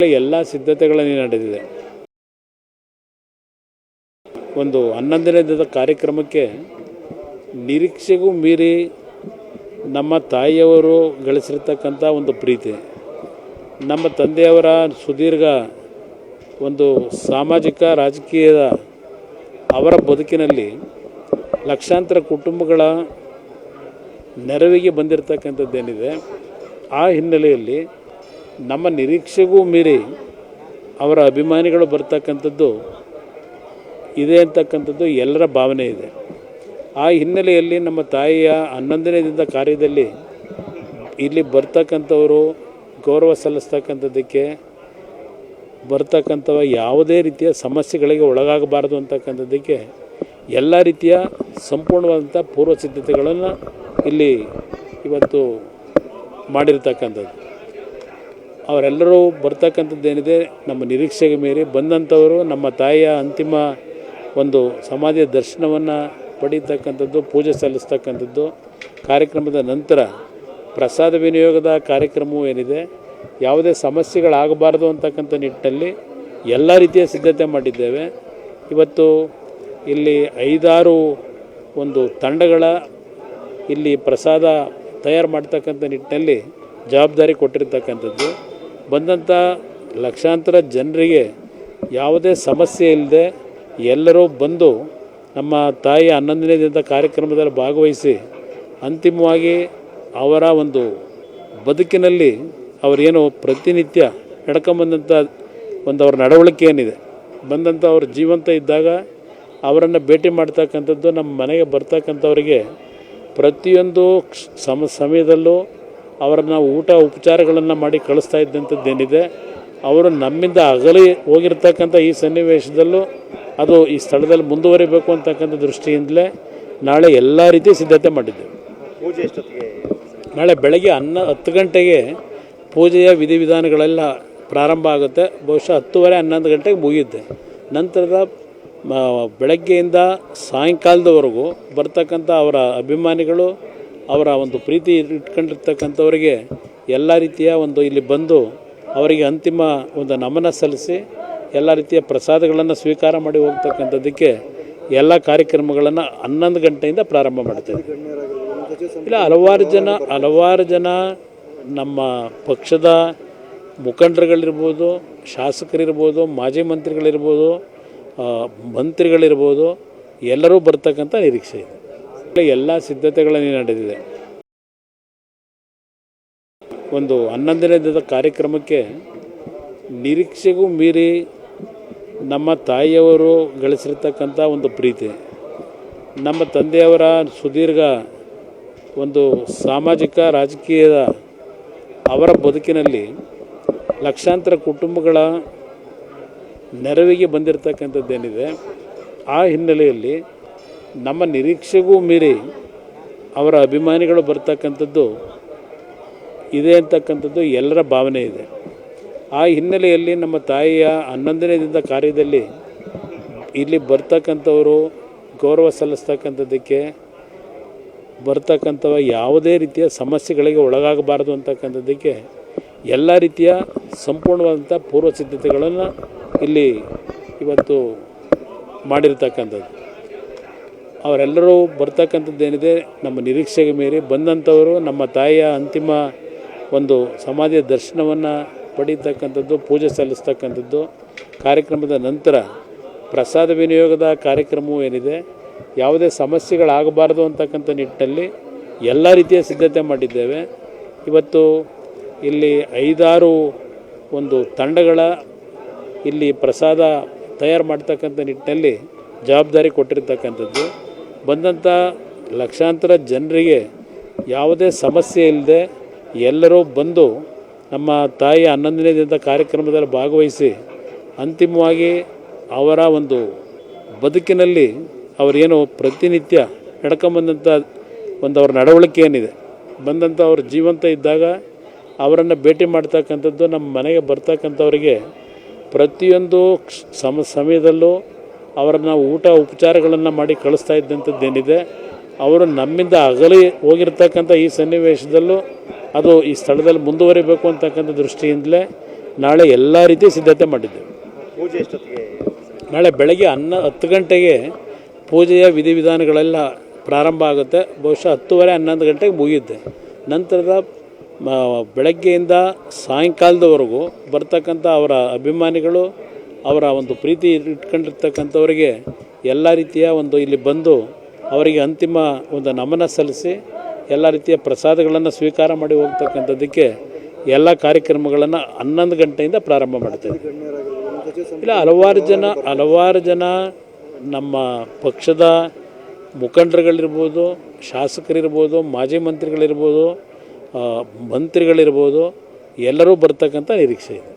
ಎಲ್ಲ ಸಿದ್ಧತೆಗಳನ್ನು ನಡೆದಿದೆ. ಒಂದು 11ನೇ ದಿನದ ಕಾರ್ಯಕ್ರಮಕ್ಕೆ ನಿರೀಕ್ಷೆಗೂ ಮೀರಿ ನಮ್ಮ ತಾಯಿಯವರು ಗಳಿಸಿರ್ತಕ್ಕಂಥ ಒಂದು ಪ್ರೀತಿ, ನಮ್ಮ ತಂದೆಯವರ ಸುದೀರ್ಘ ಒಂದು ಸಾಮಾಜಿಕ ರಾಜಕೀಯದ ಅವರ ಬದುಕಿನಲ್ಲಿ ಲಕ್ಷಾಂತರ ಕುಟುಂಬಗಳ ನೆರವಿಗೆ ಬಂದಿರತಕ್ಕಂಥದ್ದೇನಿದೆ, ಆ ಹಿನ್ನೆಲೆಯಲ್ಲಿ ನಮ್ಮ ನಿರೀಕ್ಷೆಗೂ ಮೀರಿ ಅವರ ಅಭಿಮಾನಿಗಳು ಬರ್ತಕ್ಕಂಥದ್ದು ಇದೆ ಅಂತಕ್ಕಂಥದ್ದು ಎಲ್ಲರ ಭಾವನೆ ಇದೆ. ಆ ಹಿನ್ನೆಲೆಯಲ್ಲಿ ನಮ್ಮ ತಾಯಿಯ 11ನೇ ದಿನದ ಕಾರ್ಯದಲ್ಲಿ ಇಲ್ಲಿ ಬರ್ತಕ್ಕಂಥವರು ಗೌರವ ಸಲ್ಲಿಸ್ತಕ್ಕಂಥದ್ದಕ್ಕೆ ಬರ್ತಕ್ಕಂಥವ ಯಾವುದೇ ರೀತಿಯ ಸಮಸ್ಯೆಗಳಿಗೆ ಒಳಗಾಗಬಾರ್ದು ಅಂತಕ್ಕಂಥದ್ದಕ್ಕೆ ಎಲ್ಲ ರೀತಿಯ ಸಂಪೂರ್ಣವಾದಂಥ ಪೂರ್ವ ಸಿದ್ಧತೆಗಳನ್ನು ಇಲ್ಲಿ ಇವತ್ತು ಮಾಡಿರ್ತಕ್ಕಂಥದ್ದು. ಅವರೆಲ್ಲರೂ ಬರ್ತಕ್ಕಂಥದ್ದೇನಿದೆ ನಮ್ಮ ನಿರೀಕ್ಷೆಗೆ ಮೀರಿ ಬಂದಂಥವರು ನಮ್ಮ ತಾಯಿಯ ಅಂತಿಮ ಒಂದು ಸಮಾಧಿಯ ದರ್ಶನವನ್ನು ಪಡೀತಕ್ಕಂಥದ್ದು, ಪೂಜೆ ಸಲ್ಲಿಸ್ತಕ್ಕಂಥದ್ದು. ಕಾರ್ಯಕ್ರಮದ ನಂತರ ಪ್ರಸಾದ ವಿನಿಯೋಗದ ಕಾರ್ಯಕ್ರಮವೂ ಏನಿದೆ, ಯಾವುದೇ ಸಮಸ್ಯೆಗಳಾಗಬಾರ್ದು ಅಂತಕ್ಕಂಥ ನಿಟ್ಟಿನಲ್ಲಿ ಎಲ್ಲ ರೀತಿಯ ಸಿದ್ಧತೆ ಮಾಡಿದ್ದೇವೆ. ಇವತ್ತು ಇಲ್ಲಿ 5-6 ಒಂದು ತಂಡಗಳ ಇಲ್ಲಿ ಪ್ರಸಾದ ತಯಾರು ಮಾಡ್ತಕ್ಕಂಥ ನಿಟ್ಟಿನಲ್ಲಿ ಜವಾಬ್ದಾರಿ ಕೊಟ್ಟಿರ್ತಕ್ಕಂಥದ್ದು. ಬಂದಂಥ ಲಕ್ಷಾಂತರ ಜನರಿಗೆ ಯಾವುದೇ ಸಮಸ್ಯೆ ಇಲ್ಲದೆ ಎಲ್ಲರೂ ಬಂದು ನಮ್ಮ ತಾಯಿಯ 11ನೇ ದಿನದ ಕಾರ್ಯಕ್ರಮದಲ್ಲಿ ಭಾಗವಹಿಸಿ ಅಂತಿಮವಾಗಿ ಅವರ ಒಂದು ಬದುಕಿನಲ್ಲಿ ಅವರೇನು ಪ್ರತಿನಿತ್ಯ ನಡ್ಕೊಂಬಂದಂಥ ಒಂದು ಅವ್ರ ನಡವಳಿಕೆ ಏನಿದೆ, ಬಂದಂಥ ಅವ್ರ ಜೀವಂತ ಇದ್ದಾಗ ಅವರನ್ನು ಭೇಟಿ ಮಾಡ್ತಕ್ಕಂಥದ್ದು, ನಮ್ಮ ಮನೆಗೆ ಬರ್ತಕ್ಕಂಥವರಿಗೆ ಪ್ರತಿಯೊಂದು ಸಮಯದಲ್ಲೂ ಅವರನ್ನು ಊಟ ಉಪಚಾರಗಳನ್ನು ಮಾಡಿ ಕಳಿಸ್ತಾ ಇದ್ದಂಥದ್ದೇನಿದೆ, ಅವರು ನಮ್ಮಿಂದ ಅಗಲಿ ಹೋಗಿರ್ತಕ್ಕಂಥ ಈ ಸನ್ನಿವೇಶದಲ್ಲೂ ಅದು ಈ ಸ್ಥಳದಲ್ಲಿ ಮುಂದುವರಿಬೇಕು ಅಂತಕ್ಕಂಥ ದೃಷ್ಟಿಯಿಂದಲೇ ನಾಳೆ ಎಲ್ಲ ರೀತಿ ಸಿದ್ಧತೆ ಮಾಡಿದ್ದೇವೆ. ಪೂಜೆ ಎಷ್ಟೊತ್ತಿಗೆ? ನಾಳೆ ಬೆಳಗ್ಗೆ 10 ಗಂಟೆಗೆ ಪೂಜೆಯ ವಿಧಿವಿಧಾನಗಳೆಲ್ಲ ಪ್ರಾರಂಭ ಆಗುತ್ತೆ. ಬಹುಶಃ 10:30-11 ಗಂಟೆಗೆ ಮುಗಿಯುತ್ತೆ. ನಂತರದ ಬೆಳಗ್ಗೆಯಿಂದ ಸಾಯಂಕಾಲದವರೆಗೂ ಬರ್ತಕ್ಕಂಥ ಅವರ ಅಭಿಮಾನಿಗಳು, ಅವರ ಒಂದು ಪ್ರೀತಿ ಇಟ್ಕೊಂಡಿರ್ತಕ್ಕಂಥವರಿಗೆ ಎಲ್ಲ ರೀತಿಯ ಒಂದು ಇಲ್ಲಿ ಬಂದು ಅವರಿಗೆ ಅಂತಿಮ ಒಂದು ನಮನ ಸಲ್ಲಿಸಿ ಎಲ್ಲ ರೀತಿಯ ಪ್ರಸಾದಗಳನ್ನು ಸ್ವೀಕಾರ ಮಾಡಿ ಹೋಗ್ತಕ್ಕಂಥದ್ದಕ್ಕೆ ಎಲ್ಲ ಕಾರ್ಯಕ್ರಮಗಳನ್ನು 11 ಗಂಟೆಯಿಂದ ಪ್ರಾರಂಭ ಮಾಡ್ತೇವೆ. ಇಲ್ಲ, ಹಲವಾರು ಜನ ನಮ್ಮ ಪಕ್ಷದ ಮುಖಂಡರುಗಳಿರ್ಬೋದು, ಶಾಸಕರಿರ್ಬೋದು, ಮಾಜಿ ಮಂತ್ರಿಗಳಿರ್ಬೋದು, ಮಂತ್ರಿಗಳಿರ್ಬೋದು, ಎಲ್ಲರೂ ಬರ್ತಕ್ಕಂಥ ನಿರೀಕ್ಷೆ ಇದೆ. ಎಲ್ಲ ಸಿದ್ಧತೆಗಳನ್ನು ನಡೆದಿದೆ. ಒಂದು 11ನೇ ದಿನದ ಕಾರ್ಯಕ್ರಮಕ್ಕೆ ನಿರೀಕ್ಷೆಗೂ ಮೀರಿ ನಮ್ಮ ತಾಯಿಯವರು ಗಳಿಸಿರ್ತಕ್ಕಂಥ ಒಂದು ಪ್ರೀತಿ, ನಮ್ಮ ತಂದೆಯವರ ಸುದೀರ್ಘ ಒಂದು ಸಾಮಾಜಿಕ ರಾಜಕೀಯದ ಅವರ ಬದುಕಿನಲ್ಲಿ ಲಕ್ಷಾಂತರ ಕುಟುಂಬಗಳ ನೆರವಿಗೆ ಬಂದಿರತಕ್ಕಂಥದ್ದೇನಿದೆ, ಆ ಹಿನ್ನೆಲೆಯಲ್ಲಿ ನಮ್ಮ ನಿರೀಕ್ಷೆಗೂ ಮೀರಿ ಅವರ ಅಭಿಮಾನಿಗಳು ಬರ್ತಕ್ಕಂಥದ್ದು ಇದೆ ಅಂತಕ್ಕಂಥದ್ದು ಎಲ್ಲರ ಭಾವನೆ ಇದೆ. ಆ ಹಿನ್ನೆಲೆಯಲ್ಲಿ ನಮ್ಮ ತಾಯಿಯ 11ನೇ ದಿನದ ಕಾರ್ಯದಲ್ಲಿ ಇಲ್ಲಿ ಬರ್ತಕ್ಕಂಥವರು ಗೌರವ ಸಲ್ಲಿಸ್ತಕ್ಕಂಥದ್ದಕ್ಕೆ ಬರ್ತಕ್ಕಂಥವ ಯಾವುದೇ ರೀತಿಯ ಸಮಸ್ಯೆಗಳಿಗೆ ಒಳಗಾಗಬಾರ್ದು ಅಂತಕ್ಕಂಥದ್ದಕ್ಕೆ ಎಲ್ಲ ರೀತಿಯ ಸಂಪೂರ್ಣವಾದಂಥ ಪೂರ್ವ ಸಿದ್ಧತೆಗಳನ್ನು ಇಲ್ಲಿ ಇವತ್ತು ಮಾಡಿರ್ತಕ್ಕಂಥದ್ದು. ಅವರೆಲ್ಲರೂ ಬರ್ತಕ್ಕಂಥದ್ದೇನಿದೆ ನಮ್ಮ ನಿರೀಕ್ಷೆಗೆ ಮೀರಿ ಬಂದಂಥವರು ನಮ್ಮ ತಾಯಿಯ ಅಂತಿಮ ಒಂದು ಸಮಾಧಿಯ ದರ್ಶನವನ್ನು ಪಡೀತಕ್ಕಂಥದ್ದು, ಪೂಜೆ ಸಲ್ಲಿಸ್ತಕ್ಕಂಥದ್ದು. ಕಾರ್ಯಕ್ರಮದ ನಂತರ ಪ್ರಸಾದ ವಿನಿಯೋಗದ ಕಾರ್ಯಕ್ರಮವೂ ಏನಿದೆ, ಯಾವುದೇ ಸಮಸ್ಯೆಗಳಾಗಬಾರ್ದು ಅಂತಕ್ಕಂಥ ನಿಟ್ಟಿನಲ್ಲಿ ಎಲ್ಲ ರೀತಿಯ ಸಿದ್ಧತೆ ಮಾಡಿದ್ದೇವೆ. ಇವತ್ತು ಇಲ್ಲಿ 5-6 ಒಂದು ತಂಡಗಳ ಇಲ್ಲಿ ಪ್ರಸಾದ ತಯಾರು ಮಾಡ್ತಕ್ಕಂಥ ನಿಟ್ಟಿನಲ್ಲಿ ಜವಾಬ್ದಾರಿ ಕೊಟ್ಟಿರ್ತಕ್ಕಂಥದ್ದು. ಬಂದಂಥ ಲಕ್ಷಾಂತರ ಜನರಿಗೆ ಯಾವುದೇ ಸಮಸ್ಯೆ ಇಲ್ಲದೆ ಎಲ್ಲರೂ ಬಂದು ನಮ್ಮ ತಾಯಿಯ 11ನೇ ದಿನದ ಕಾರ್ಯಕ್ರಮದಲ್ಲಿ ಭಾಗವಹಿಸಿ ಅಂತಿಮವಾಗಿ ಅವರ ಒಂದು ಬದುಕಿನಲ್ಲಿ ಅವರೇನು ಪ್ರತಿನಿತ್ಯ ನಡ್ಕೊಂಬಂದಂಥ ಒಂದು ಅವ್ರ ನಡವಳಿಕೆ ಏನಿದೆ, ಬಂದಂಥ ಅವ್ರ ಜೀವಂತ ಇದ್ದಾಗ ಅವರನ್ನು ಭೇಟಿ ಮಾಡ್ತಕ್ಕಂಥದ್ದು, ನಮ್ಮ ಮನೆಗೆ ಬರ್ತಕ್ಕಂಥವರಿಗೆ ಪ್ರತಿಯೊಂದು ಸಮಯದಲ್ಲೂ ಅವರನ್ನು ಊಟ ಉಪಚಾರಗಳನ್ನು ಮಾಡಿ ಕಳಿಸ್ತಾ ಇದ್ದಂಥದ್ದೇನಿದೆ, ಅವರು ನಮ್ಮಿಂದ ಅಗಲಿ ಹೋಗಿರ್ತಕ್ಕಂಥ ಈ ಸನ್ನಿವೇಶದಲ್ಲೂ ಅದು ಈ ಸ್ಥಳದಲ್ಲಿ ಮುಂದುವರಿಬೇಕು ಅಂತಕ್ಕಂಥ ದೃಷ್ಟಿಯಿಂದಲೇ ನಾಳೆ ಎಲ್ಲ ರೀತಿ ಸಿದ್ಧತೆ ಮಾಡಿದ್ದೇವೆ. ಪೂಜೆ ಎಷ್ಟೊತ್ತಿಗೆ? ನಾಳೆ ಬೆಳಗ್ಗೆ 10 ಗಂಟೆಗೆ ಪೂಜೆಯ ವಿಧಿವಿಧಾನಗಳೆಲ್ಲ ಪ್ರಾರಂಭ ಆಗುತ್ತೆ. ಬಹುಶಃ 10:30 11 ಗಂಟೆಗೆ ಮುಗಿಯುತ್ತೆ. ನಂತರದ ಬೆಳಗ್ಗೆಯಿಂದ ಸಾಯಂಕಾಲದವರೆಗೂ ಬರ್ತಕ್ಕಂಥ ಅವರ ಅಭಿಮಾನಿಗಳು, ಅವರ ಒಂದು ಪ್ರೀತಿ ಇಟ್ಕೊಂಡಿರ್ತಕ್ಕಂಥವರಿಗೆ ಎಲ್ಲ ರೀತಿಯ ಒಂದು ಇಲ್ಲಿ ಬಂದು ಅವರಿಗೆ ಅಂತಿಮ ಒಂದು ನಮನ ಸಲ್ಲಿಸಿ ಎಲ್ಲ ರೀತಿಯ ಪ್ರಸಾದಗಳನ್ನು ಸ್ವೀಕಾರ ಮಾಡಿ ಹೋಗ್ತಕ್ಕಂಥದ್ದಕ್ಕೆ ಎಲ್ಲ ಕಾರ್ಯಕ್ರಮಗಳನ್ನು 11 ಗಂಟೆಯಿಂದ ಪ್ರಾರಂಭ ಮಾಡ್ತೇವೆ. ಇಲ್ಲ, ಹಲವಾರು ಜನ ನಮ್ಮ ಪಕ್ಷದ ಮುಖಂಡರುಗಳಿರ್ಬೋದು, ಶಾಸಕರಿರ್ಬೋದು, ಮಾಜಿ ಮಂತ್ರಿಗಳಿರ್ಬೋದು, ಮಂತ್ರಿಗಳಿರ್ಬೋದು, ಎಲ್ಲರೂ ಬರ್ತಕ್ಕಂಥ ನಿರೀಕ್ಷೆ ಇದೆ.